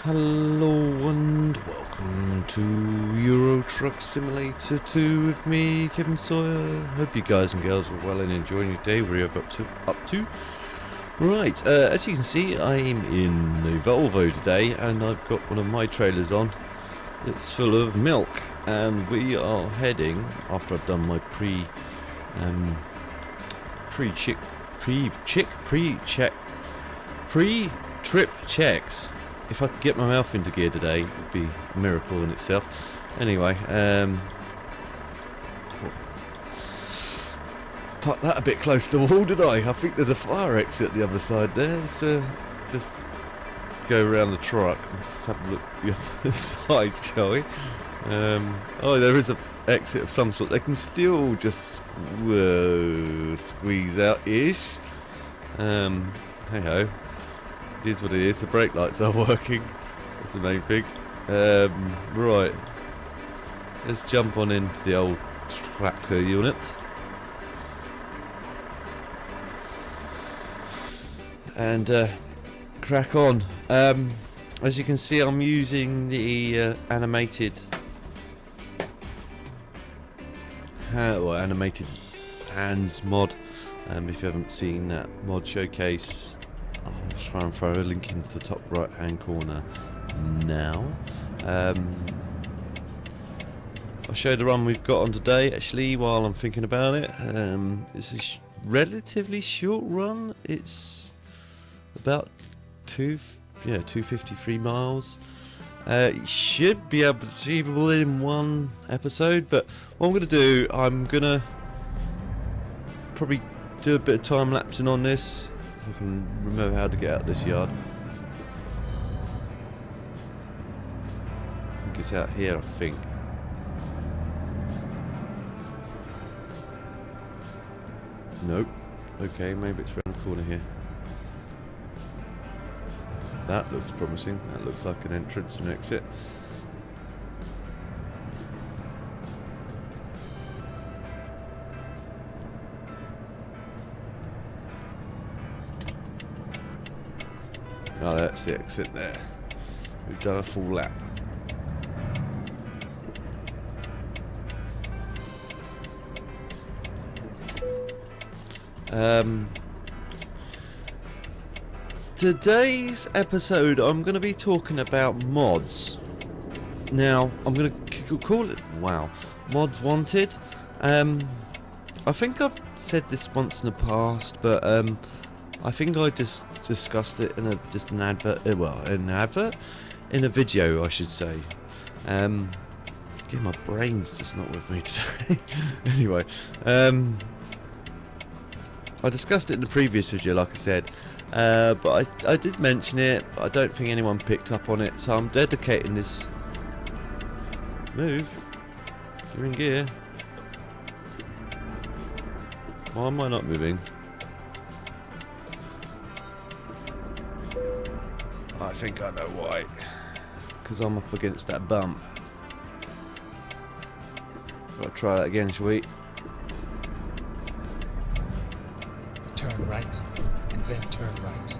Hello and welcome to Euro Truck Simulator 2 with me, Kevin Sawyer. Hope you guys and girls are well and enjoying your day, wherever you're up to. Right, as you can see, I'm in the Volvo today, and I've got one of my trailers on. It's full of milk, and we are heading, after I've done my pre-trip checks. If I could get my mouth into gear today, it would be a miracle in itself. Anyway, put that a bit close to the wall, did I? I think there's a fire exit the other side there. Let's just go around the truck and just have a look the other side, shall we? Oh, there is an exit of some sort. They can still just squeeze out-ish. Hey ho. It is what it is. The brake lights are working. That's the main thing. Right. Let's jump on into the old tractor unit. And crack on. As you can see, I'm using the animated hands mod. If you haven't seen that mod showcase, I'll try and throw a link into the top right hand corner now. I'll show the run we've got on today actually while I'm thinking about it. It's a relatively short run. It's about 253 miles. It should be achievable in one episode, but what I'm going to do, I'm going to probably do a bit of time lapsing on this. I can remember how to get out of this yard. I think it's out here, I think. Nope. Okay, maybe it's around the corner here. That looks promising. That looks like an entrance and exit. Oh, that's the exit there. We've done a full lap. Today's episode, I'm going to be talking about mods. Now, I'm going to call it, Mods Wanted. I think I've said this once in the past, but I think I just discussed it in a video, I should say. Again, my brain's just not with me today. Anyway, I discussed it in the previous video, like I said, but I did mention it, but I don't think anyone picked up on it, so I'm dedicating this. Move. You're in gear. Why am I not moving? I think I know why. Because I'm up against that bump. I'll try that again, shall we? Turn right, and then turn right.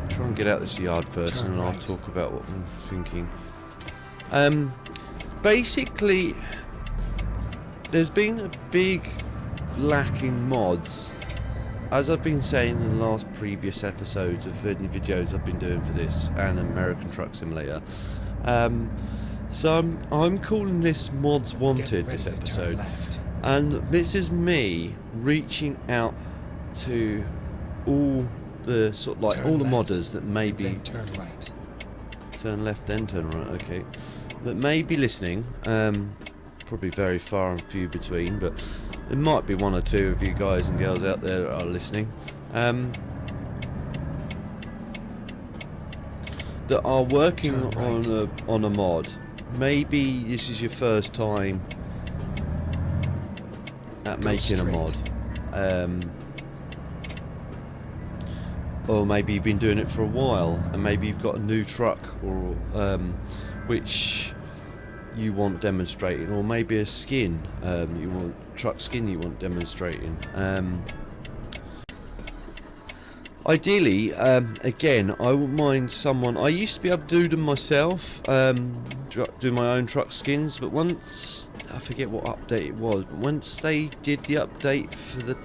Try and get out this yard first, Turn and then right. I'll talk about what I'm thinking. Basically, there's been a big lack in mods. As I've been saying in the last previous episodes of any videos I've been doing for this and American Truck Simulator, so I'm calling this Mods Wanted, this episode, and this is me reaching out to all the all the modders that may be Turn right. turn left then turn right, okay, that may be listening. Probably very far and few between, but there might be one or two of you guys and girls out there that are listening, that are working on a mod. Maybe this is your first time at making a mod, or maybe you've been doing it for a while, and maybe you've got a new truck or which you want demonstrating, or maybe a skin, you want truck skin you want demonstrating. Ideally, again, I wouldn't mind someone. I used to be able to do them myself, do my own truck skins, but once I forget what update it was, but once they did the update for the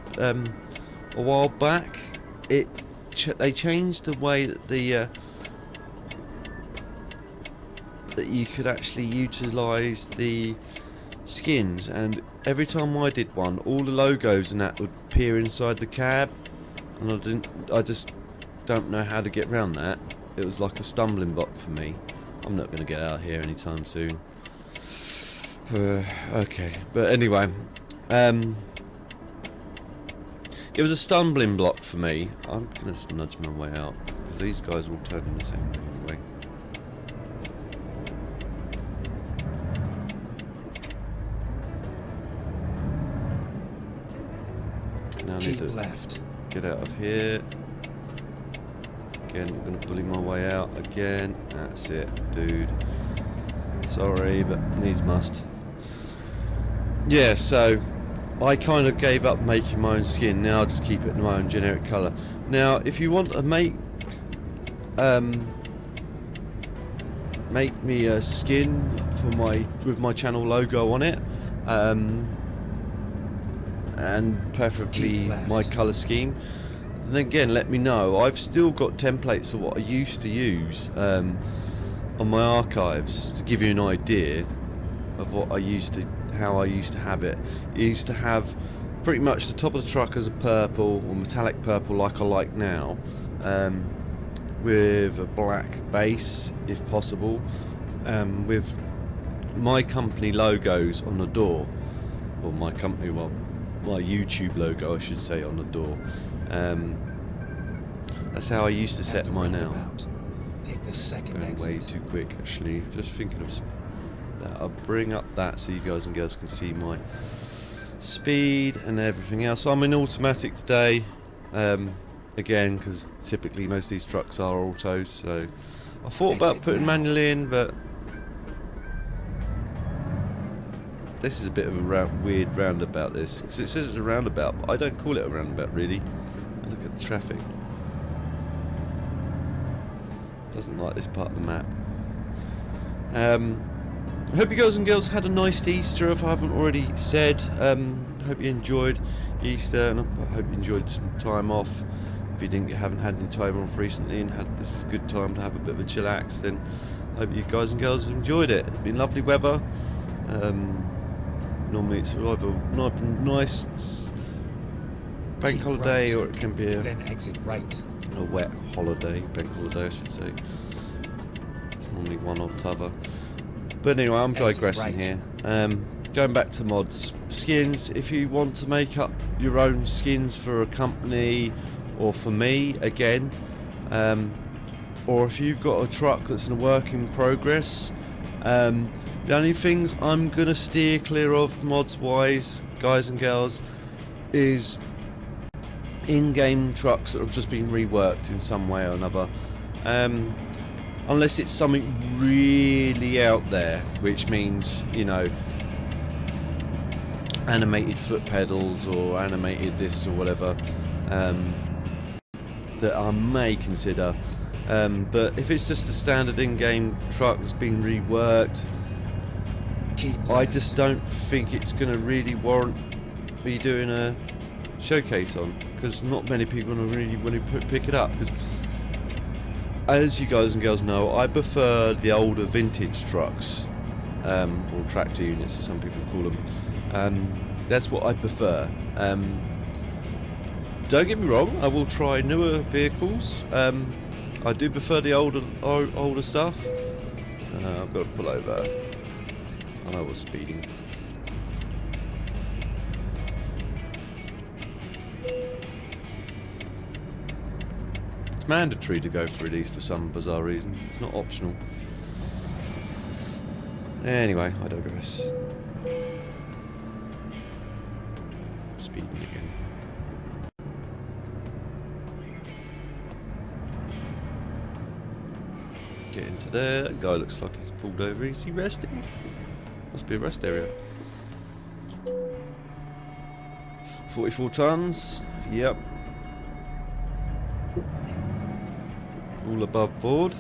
a while back, they changed the way that that you could actually utilise the skins, and every time I did one, all the logos and that would appear inside the cab. And I just don't know how to get around that. It was like a stumbling block for me. I'm not going to get out here anytime soon. Okay, but anyway, it was a stumbling block for me. I'm going to nudge my way out because these guys are all turning the same way anyway. Now I need to left. Get out of here. Again, I'm going to bully my way out again. That's it, dude. Sorry, but needs must. Yeah, so I kind of gave up making my own skin. Now I just keep it in my own generic colour. Now, if you want to make me a skin for with my channel logo on it, and preferably my colour scheme, and again let me know. I've still got templates of what I used to use on my archives to give you an idea of what how I used to have it. I used to have pretty much the top of the truck as a purple or metallic purple like I like now, with a black base if possible, with my company logos on the door, or my YouTube logo I should say on the door. That's how I used to set mine out. Take the second Going exit. way too quick actually. Just thinking of that. I'll bring up that so you guys and girls can see my speed and everything else. So I'm in automatic today, again because typically most of these trucks are autos, so I thought about putting manual in, but this is a bit of a weird roundabout, this, because it says it's a roundabout, but I don't call it a roundabout really. Look at the traffic. Doesn't like this part of the map. I hope you guys and girls had a nice Easter, if I haven't already said. Hope you enjoyed Easter, and I hope you enjoyed some time off. If you haven't had any time off recently and this is a good time to have a bit of a chillax, then I hope you guys and girls have enjoyed it. It's been lovely weather. Normally it's either nice bank holiday, or it can be a wet holiday, bank holiday I should say. It's normally one or t'other. But anyway, I'm digressing here. Going back to mods. Skins, if you want to make up your own skins for a company or for me again, or if you've got a truck that's in a work in progress, the only things I'm going to steer clear of mods wise, guys and girls, is in-game trucks that have just been reworked in some way or another. Unless it's something really out there, which means, you know, animated foot pedals or animated this or whatever, that I may consider. But if it's just a standard in-game truck that's been reworked, I just don't think it's going to really warrant me doing a showcase on, because not many people are really want to pick it up. Because as you guys and girls know, I prefer the older vintage trucks, or tractor units as some people call them. That's what I prefer. Don't get me wrong, I will try newer vehicles. I do prefer the older stuff. I've got to pull over. I was speeding. It's mandatory to go through these for some bizarre reason. It's not optional. Anyway, I digress. Speeding again. Get into there. That guy looks like he's pulled over. Is he resting? Must be a rest area. 44 tons. Yep. all above board.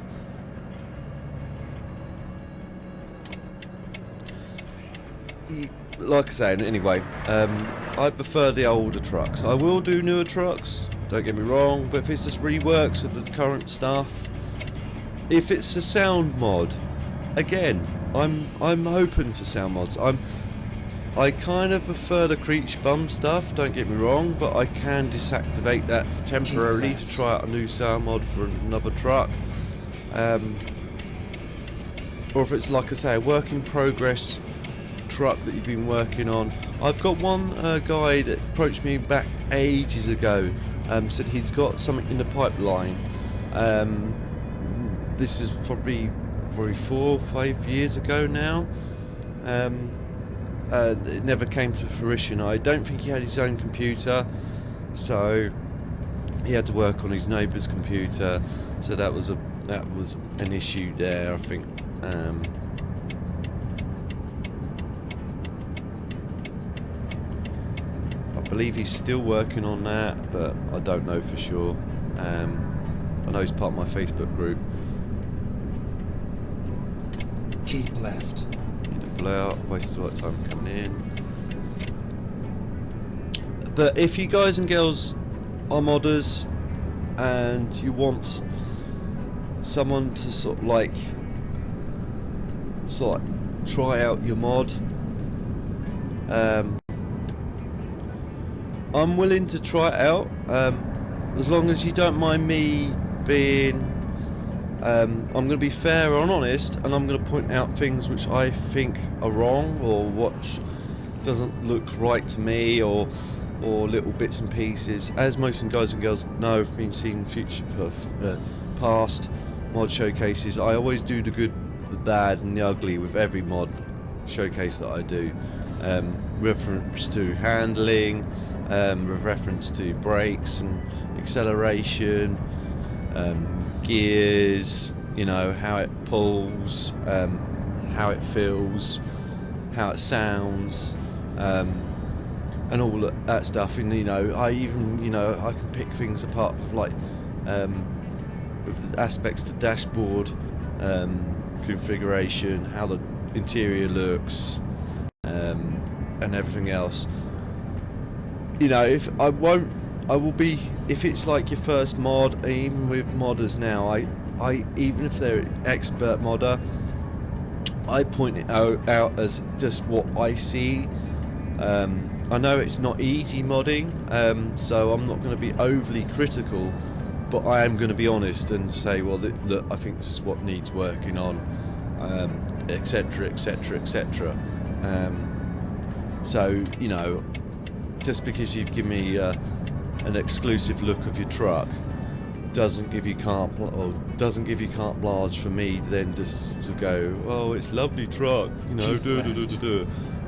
Like I say, anyway, I prefer the older trucks. I will do newer trucks, don't get me wrong, but if it's just reworks of the current stuff, if it's a sound mod, again, I'm open for sound mods. I kind of prefer the Creech Bum stuff, don't get me wrong, but I can deactivate that temporarily to try out a new sound mod for another truck. Or if it's, like I say, a work in progress truck that you've been working on. I've got one guy that approached me back ages ago, said he's got something in the pipeline. This is probably 4 or 5 years ago now. It never came to fruition. I don't think he had his own computer, so he had to work on his neighbour's computer. So that was an issue there, I think. I believe he's still working on that, but I don't know for sure. I know he's part of my Facebook group. Keep left. Out, wasted a lot of time coming in. But if you guys and girls are modders and you want someone to sort of try out your mod, I'm willing to try it out, as long as you don't mind me being I'm going to be fair and honest, and I'm going to point out things which I think are wrong or what doesn't look right to me, or little bits and pieces. As most guys and girls know, I've been seeing past mod showcases. I always do the good, the bad, and the ugly with every mod showcase that I do. Reference to handling, with reference to brakes and acceleration. Gears, you know, how it pulls, how it feels, how it sounds, and all that stuff. And you know, I can pick things apart, like with the aspects of the dashboard configuration, how the interior looks, and everything else. You know, if it's like your first mod, even with modders now, I even if they're an expert modder, I point it out as just what I see. I know it's not easy modding, so I'm not going to be overly critical, but I am going to be honest and say, well, look, I think this is what needs working on, etc, etc, etc. So, you know, just because you've given me an exclusive look of your truck doesn't give you carte blanche for me to then just to go, oh, it's a lovely truck, you know,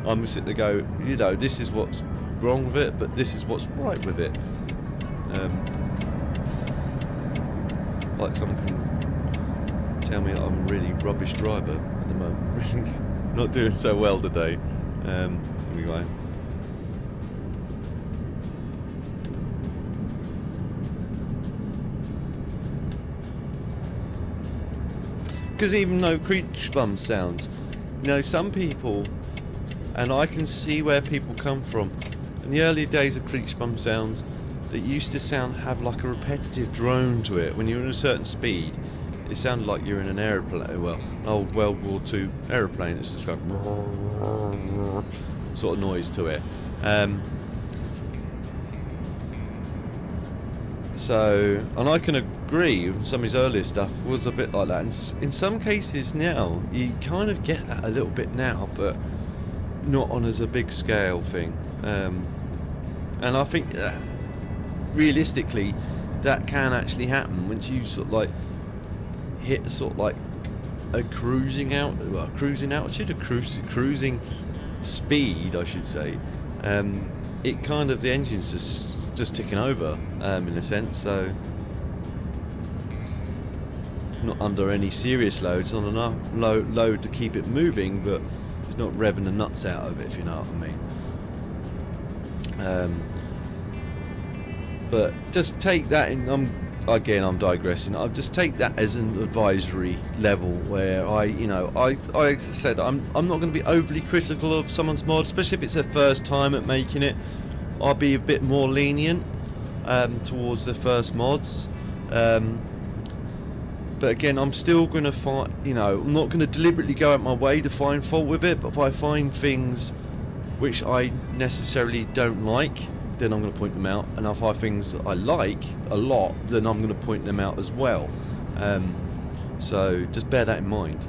I'm sitting there go, you know, this is what's wrong with it, but this is what's right with it. Like someone can tell me I'm a really rubbish driver at the moment. Not doing so well today. Anyway. Because even though Creech Bum sounds, you know, some people, and I can see where people come from. In the early days of Creech Bum sounds, that used to have like a repetitive drone to it. When you're in a certain speed, it sounded like you're in an aeroplane. Well, an old World War II aeroplane. It's just like sort of noise to it. So, and I can agree, some of his earlier stuff was a bit like that. And in some cases now, you kind of get that a little bit now, but not on as a big scale thing. And I think realistically, that can actually happen once you sort of like hit sort of like a cruising speed, I should say. It kind of, the engine's just ticking over, in a sense, so not under any serious load. It's on enough load to keep it moving, but it's not revving the nuts out of it, if you know what I mean. But just take that in. I'm again, I'm digressing. I'll just take that as an advisory level where I said, I'm not going to be overly critical of someone's mod, especially if it's their first time at making it. I'll be a bit more lenient towards their first mods. But again, I'm still going to find, I'm not going to deliberately go out my way to find fault with it, but if I find things which I necessarily don't like, then I'm going to point them out. And if I find things that I like a lot, then I'm going to point them out as well. So just bear that in mind.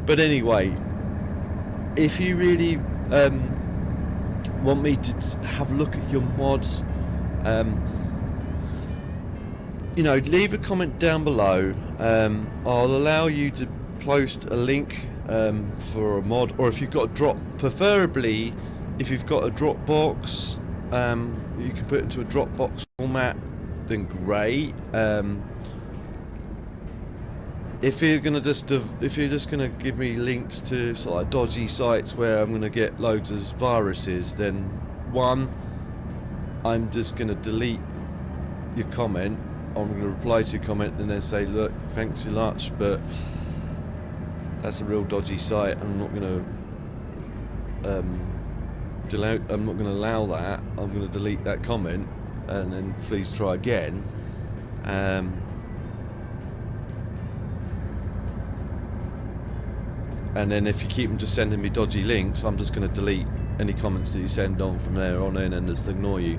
But anyway, if you really want me to have a look at your mods, leave a comment down below. I'll allow you to post a link for a mod, or if you've got a drop, preferably if you've got a Dropbox, you can put it into a Dropbox format, then great. If you're just gonna give me links to sort of like dodgy sites where I'm gonna get loads of viruses, then one, I'm just gonna delete your comment. I'm going to reply to your comment and then say, look, thanks so much, but that's a real dodgy site. I'm not going to allow that. I'm going to delete that comment, and then please try again. And then if you keep them just sending me dodgy links, I'm just going to delete any comments that you send on from there on in and just ignore you.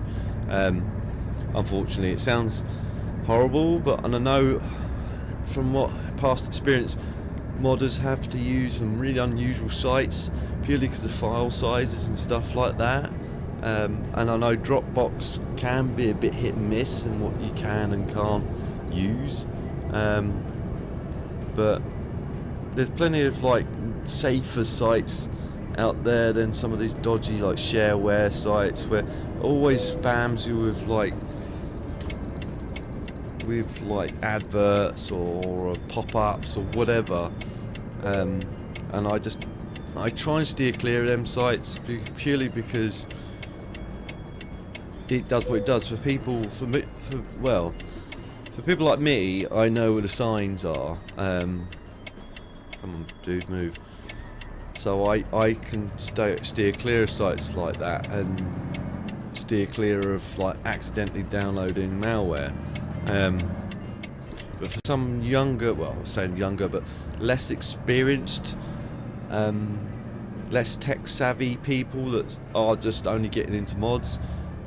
Unfortunately, it sounds horrible, and I know from what past experience, modders have to use some really unusual sites purely because of file sizes and stuff like that. And I know Dropbox can be a bit hit and miss in what you can and can't use. But there's plenty of like safer sites out there than some of these dodgy like shareware sites where it always spams you with like adverts or pop-ups or whatever, and I try and steer clear of them sites purely because it does what it does for people. For people like me, I know where the signs are. Come on, dude, move. So I can steer clear of sites like that and steer clear of like accidentally downloading malware. But for some younger, saying younger, but less experienced, less tech savvy people that are just only getting into mods,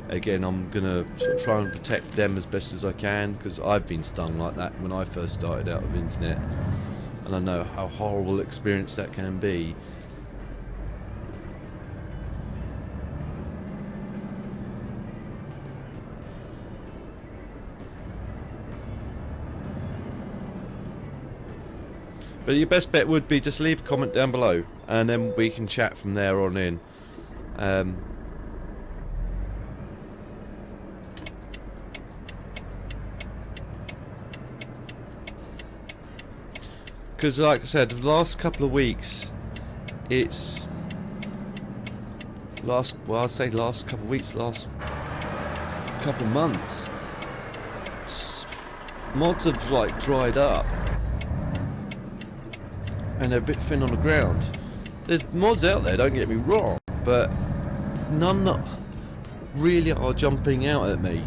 again, I'm gonna sort of try and protect them as best as I can, because I've been stung like that when I first started out of internet, and I know how horrible experience that can be. But your best bet would be just leave a comment down below, and then we can chat from there on in. Because like I said, the last couple of weeks, I'd say last couple of weeks, last couple of months, mods have like dried up. And they're a bit thin on the ground. There's mods out there, don't get me wrong, but none that really are jumping out at me.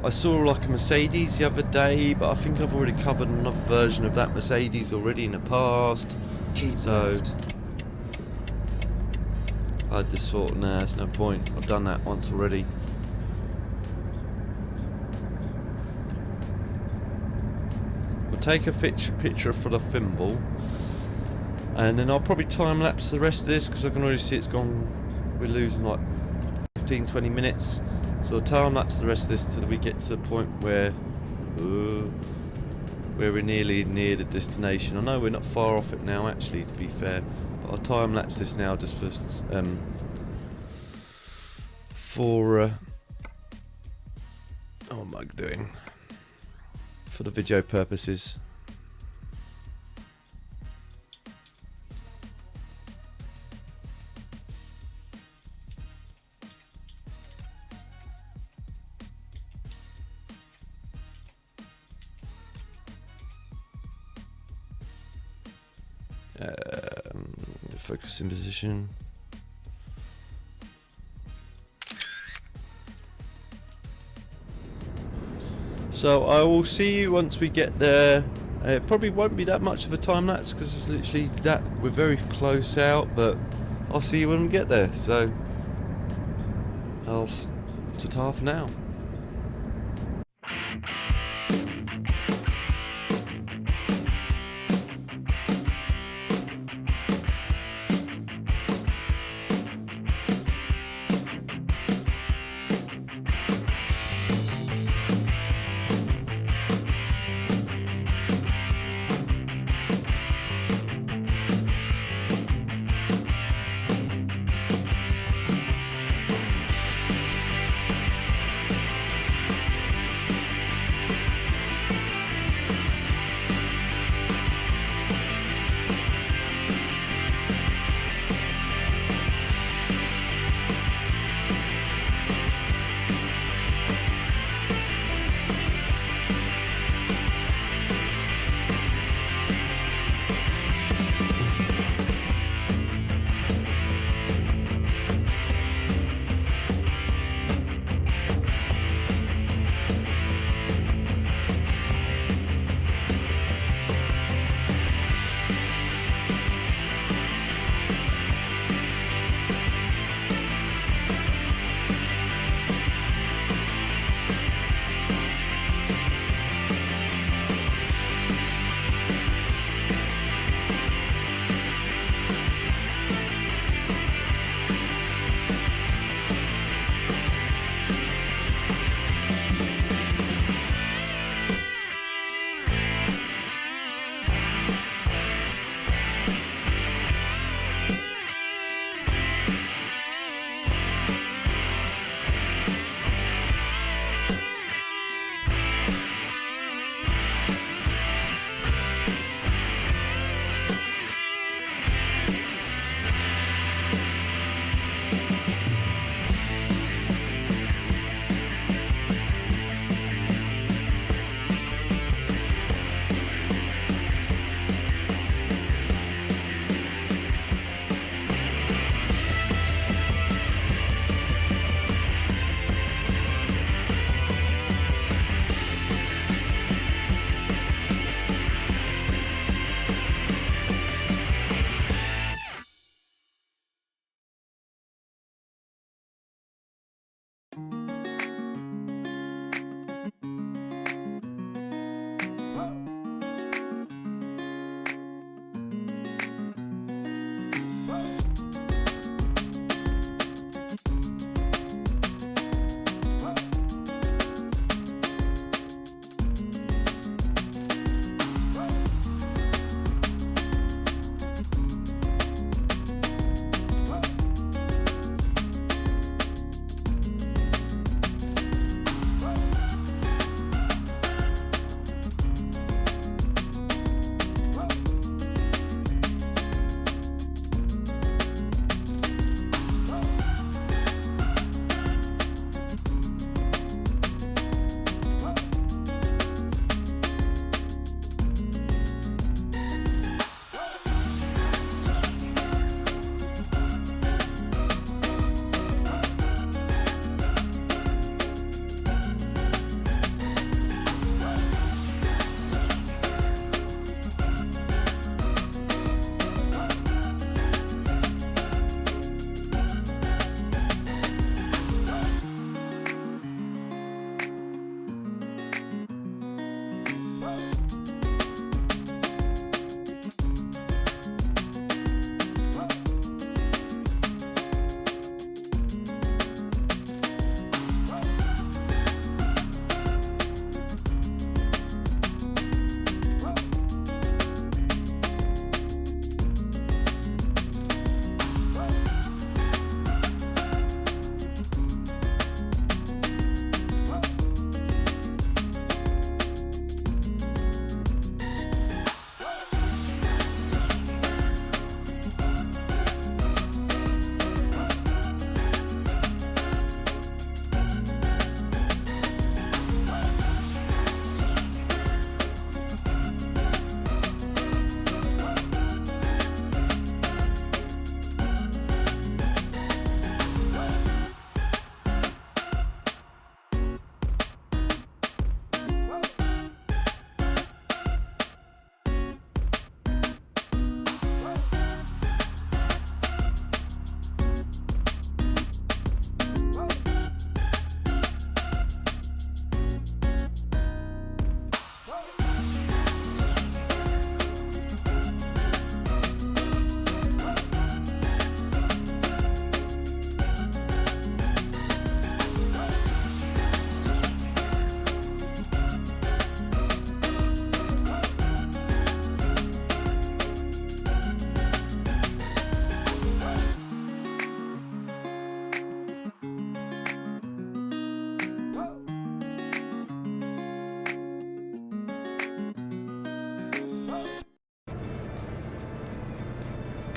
I saw like a Mercedes the other day, but I think I've already covered another version of that Mercedes already in the past. So I just thought, nah, there's no point. I've done that once already. Take a picture for the thimble, and then I'll probably time lapse the rest of this because I can already see it's gone. We're losing like 15-20 minutes, so I'll time lapse the rest of this till we get to the point where we're nearly near the destination. I know we're not far off it now, actually, to be fair, but I'll time lapse this now just for what am I doing? For the video purposes. Focus in position. So I will see you once we get there. It probably won't be that much of a time lapse because it's literally that we're very close out, but I'll see you when we get there. So I'll ta-ta for now.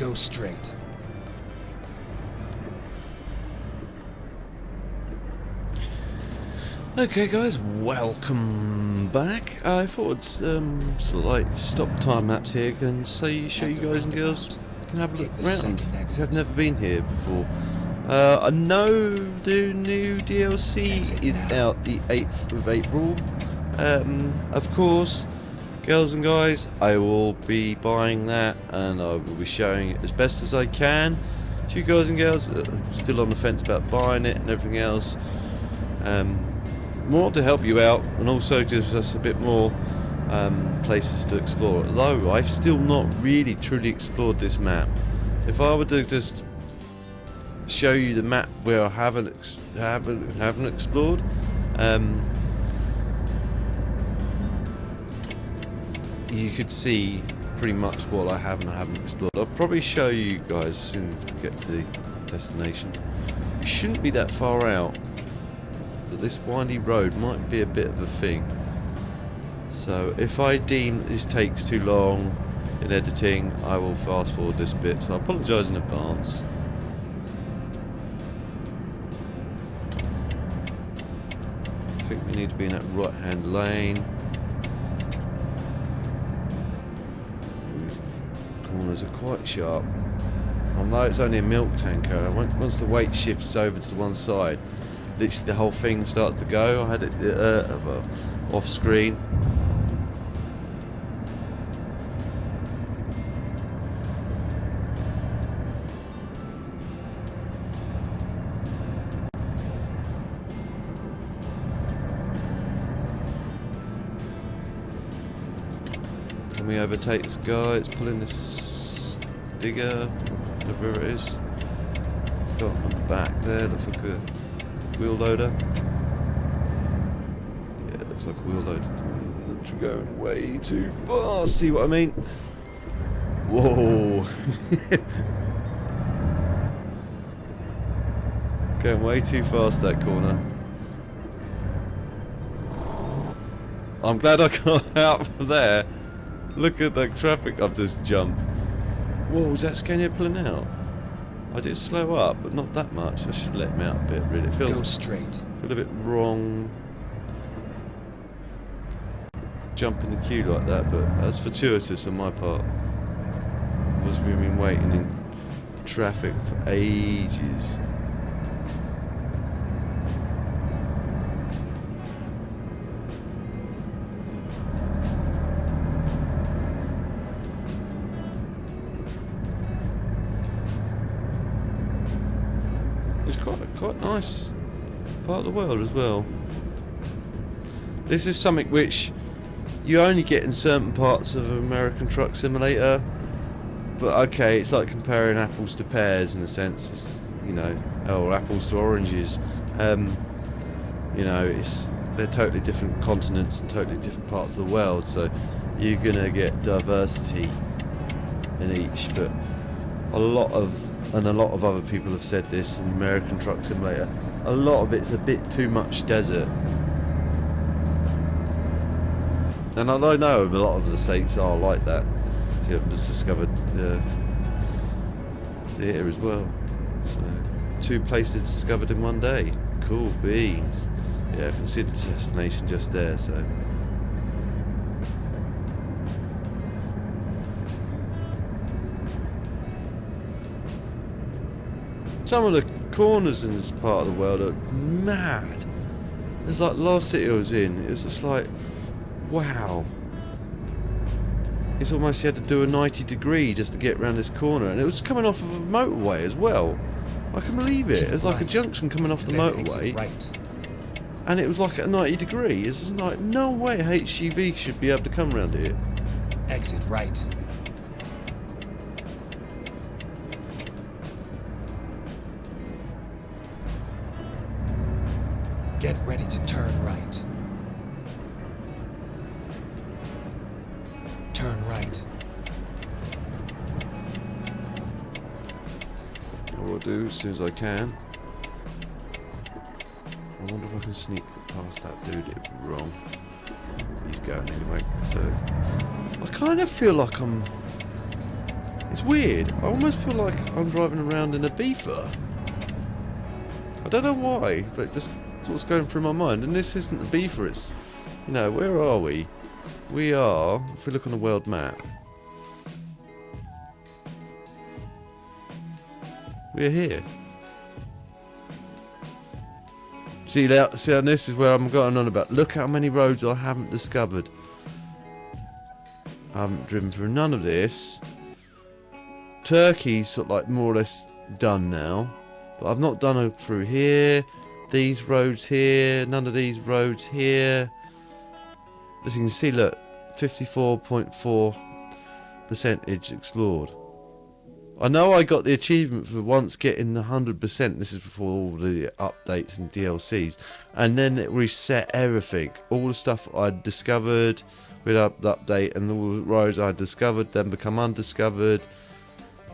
Go straight. Okay guys, welcome back. I thought I'd sort of like stop time lapse here and show you guys and girls can have a look around if you have never been here before. I know the new DLC is out the 8th of April. Of course, girls and guys, I will be buying that and I will be showing it as best as I can to you guys and girls. I'm still on the fence about buying it and everything else. More to help you out and also gives us a bit more places to explore, although I've still not really truly explored this map. If I were to just show you the map where I haven't explored, you could see pretty much what I have and I haven't explored. I'll probably show you guys as soon as we get to the destination. You shouldn't be that far out, but this windy road might be a bit of a thing. So if I deem this takes too long in editing, I will fast forward this bit, so I apologise in advance. I think we need to be in that right hand lane. These corners are quite sharp. Although it's only a milk tanker, once the weight shifts over to one side, literally the whole thing starts to go. I had it off screen. Can we overtake this guy? It's pulling this digger, whatever it is. It's got on the back there, looks like a wheel loader. Yeah, it looks like a wheel loader. You're going way too fast, see what I mean? Whoa! Going way too fast that corner. I'm glad I got out from there. Look at the traffic I've just jumped. Whoa, was that Scania pulling out? I did slow up, but not that much. I should let him out a bit, really. It feels Go straight. a bit wrong jumping the queue like that, but that's fortuitous on my part. Because we've been waiting in traffic for ages. It's quite nice part of the world as well. This is something which you only get in certain parts of American Truck Simulator, but okay, it's like comparing apples to pears in a sense. It's, you know, or apples to oranges. You know, they're totally different continents and totally different parts of the world, so you're gonna get diversity in each. But a lot of other people have said this in American Truck Simulator, a lot of it's a bit too much desert. And I know a lot of the states are like that. See, I've just discovered here as well. So, 2 places discovered in one day. Cool beans. Yeah, I can see the destination just there, so. Some of the corners in this part of the world are mad. It's like the last city I was in, it was just like, wow. It's almost you had to do a 90-degree just to get around this corner, and it was coming off of a motorway as well. I can believe it. It was like a junction coming off the motorway, and it was like at a 90-degree. It's just like, no way HGV should be able to come around here. Exit right. Get ready to turn right. Turn right. I will do as soon as I can. I wonder if I can sneak past that dude. It'd be wrong. He's going anyway, so I kind of feel like I'm It's weird. I almost feel like I'm driving around in a beefer. I don't know why, but just what's going through my mind. And this isn't a beefer, it's, you know, where are we? We are, if we look on the world map, we're here. See, and this is where I'm going on about. Look how many roads I haven't discovered. I haven't driven through none of this. Turkey's sort of like more or less done now. But I've not done it through here. These roads here. None of these roads here. As you can see, look. 54.4% explored. I know I got the achievement for once getting the 100%. This is before all the updates and DLCs. And then it reset everything. All the stuff I'd discovered with the update and all the roads I'd discovered then become undiscovered.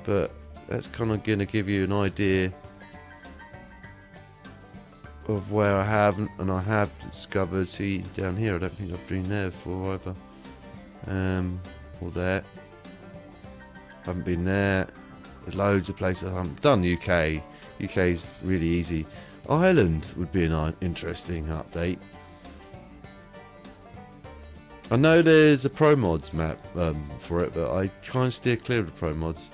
But that's kind of going to give you an idea of where I haven't and I have discovered. See, down here, I don't think I've been there before either. Or there. I haven't been there. There's loads of places I haven't done. UK. UK's really easy. Ireland would be an interesting update. I know there's a pro mods map for it, but I try and steer clear of the pro mods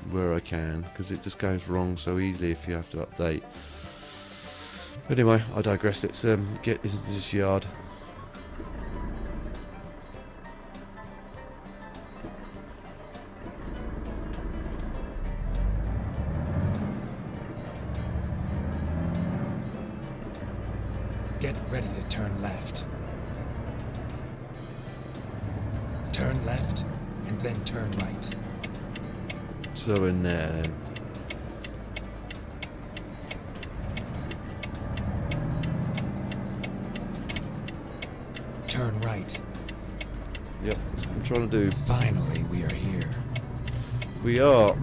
where I can, because it just goes wrong so easily if you have to update. But anyway, I digress. Let's get into this yard. Get ready to turn left. Turn left, and then turn right. So in there then. Turn right. Yep, that's what I'm trying to do. Finally, we are here. We are.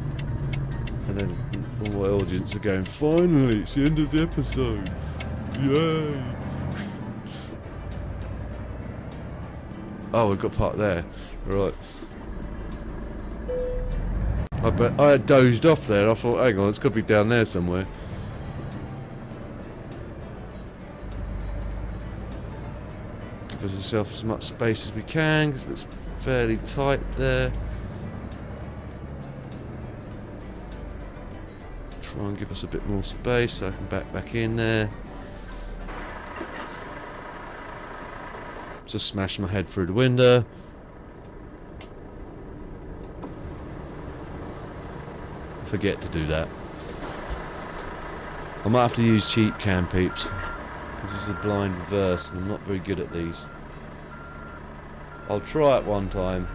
And then all my audience are going, finally, it's the end of the episode. Yay. Oh, we've got part there. Right. I bet I had dozed off there. I thought, hang on, it's got to be down there somewhere. Give ourselves as much space as we can, because it looks fairly tight there. Try and give us a bit more space so I can back in there. Just smash my head through the window. Forget to do that. I might have to use cheat cam, peeps, because this is a blind reverse and I'm not very good at these. I'll try it one time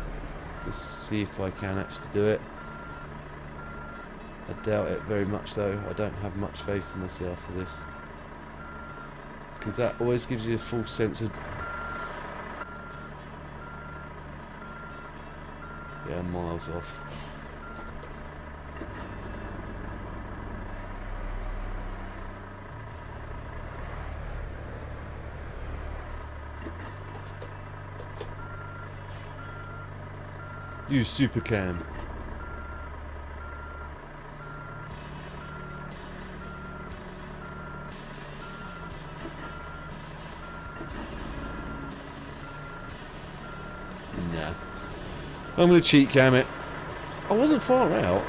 to see if I can actually do it. I doubt it very much though. I don't have much faith in myself for this, because that always gives you a false sense of... Yeah, I'm miles off. Use super cam. Nah. I'm gonna cheat cam it. I wasn't far out.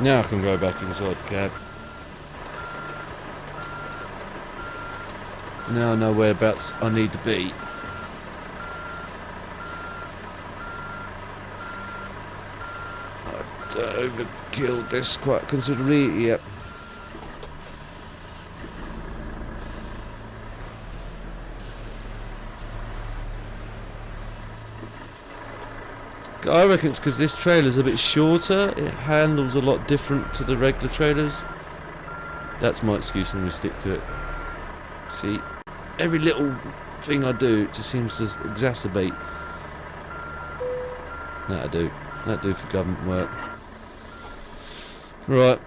Now I can go back inside the cab. Now I know whereabouts I need to be. I've overkilled this quite considerably, yep. I reckon it's because this trailer's a bit shorter. It handles a lot different to the regular trailers. That's my excuse and we stick to it. See, every little thing I do just seems to exacerbate. That'll do. That'll do for government work. Right.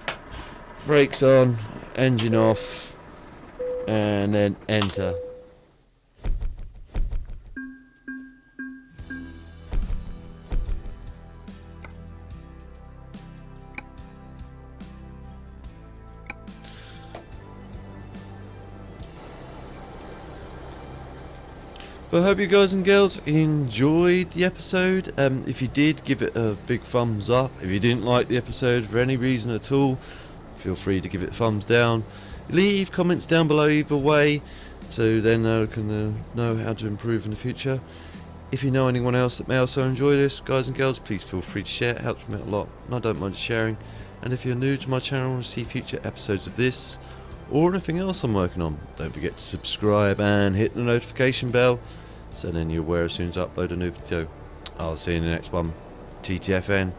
Brakes on, engine off, and then enter. But I hope you guys and girls enjoyed the episode. If you did, give it a big thumbs up. If you didn't like the episode for any reason at all, feel free to give it a thumbs down. Leave comments down below either way, so then I can know how to improve in the future. If you know anyone else that may also enjoy this, guys and girls, please feel free to share. It helps me out a lot, and I don't mind sharing. And if you're new to my channel and want to see future episodes of this, or anything else I'm working on, don't forget to subscribe and hit the notification bell, so then you're aware as soon as I upload a new video. I'll see you in the next one. TTFN.